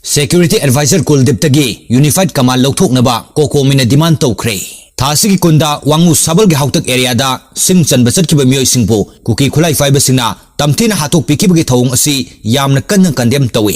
Security Advisor Kuldip tagi Unified Command louthoklaba kokomi na demand tawkhre thasi ki kunda wangu sabal ge hautak area da sing chanba chatkiba mioi singbo kuki khulai faiba singna tamthina hatok pikibge thawung asi yamna kanna kandem tawi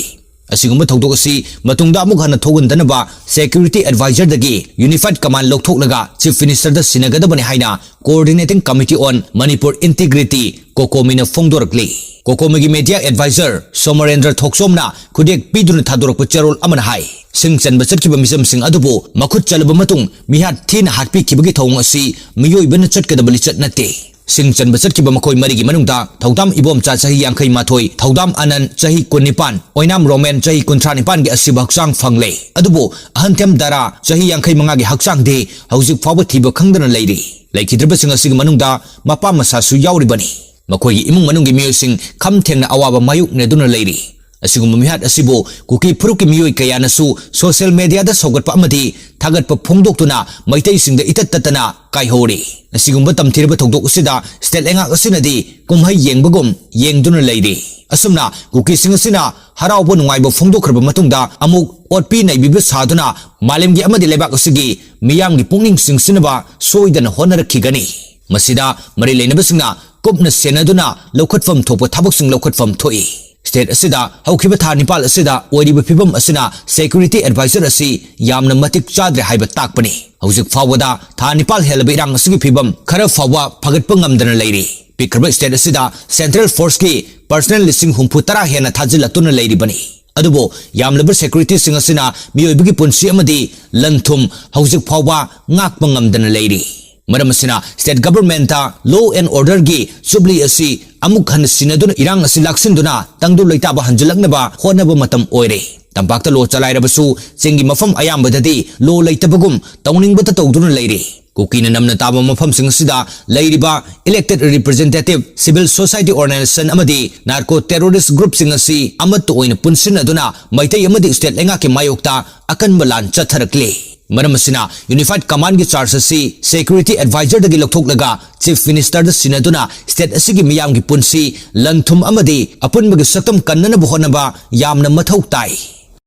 asigumba thawdok asi matungda amuk hana thogundanaba Security Advisor dagi Unified Command louthoklaga Chief Minister da sinagadabani haina Coordinating Committee on Manipur Integrity kokomi na phongdorakli Kokomi Media Advisor Somarendra Thoksomna Kudek Pidun Tadorok Charol Amanhai Sing Chan Basaki Mism Sing Adubo Makut Chalabamatung Mihat Tin Hatpi Kibagi Tong Asi Miyo Benachat Kadablichat Nate Sing Chan Basaki Bamakoi Marigi Manunda Taudam Ibom Chahi Yankai Matoi Taudam Anan Chahi Kunipan Oinam Roman Chahi Kuntranipan Asibaksang Fangle Adubo Ahantem Dara Chahi Yankai Mangagi Haksang De Hauzik Forward Tibo Kangdan Lady Like Hidribasing Asig Manunda Mapa Masasu Yauribani Makoi imung manungi miyosing kamthengna awaba mayuk ne duna leiri asigum mihat asibo kuki phuruki miyoi kaya nasu social media da sogatpa amadi thagatpa phongdoktuna maitei singda itattatana kaihori asigumba tamthirba thongdok usida state lenga asinadi kumhai yengbagum yengduna leiri asumna kuki singasina harawbo nungaibo phongdokhraba matungda amuk otpi naibiba saduna malemgi amadi lebak asigi miyamgi pungning singsinaba soidana honarakhigani masida mari leinabasingna Kupna senaduna lokhatfam thopa thabak lokhatfam thoi state asida haukiba tha nipal asida oiriba phibam asina security advisor asi yamna matik chadre haiba takpani hauzik fawada tha nipal helba irang asigi phibam khara fawa phagatpa ngamdana leiri pikrba state asida central force ki personal listing humputara hena thajilatuna leiri bani adubo yamlaba security singasina miyoibigi punsi amadi lanthum hauzik fawa ngakpa ngamdana leiri Maramasina state government ta law and order gi subli asi amuk han sinadun irang asi laksinduna tangdu loita ba hanjalaknaba honaba matam oire tampakta lo chalairabasu chingi mafam ayambadadi lo leitabagum tawningbata tawduna leire kukina namna taba mafam singasida leiriba elected representative civil society organization amadi narco terrorist group singasi amat oina punsinaduna maitai amadi state lenga ke mayokta akan malan chatharakle Maramasina Unified Command ki charge asi Security Advisor dagi louthoklaga Chief Minister da sinaduna state asigi miyam ki punsi lanthum amadi apun bagi saktam kannana buhonaba yamna mathau tai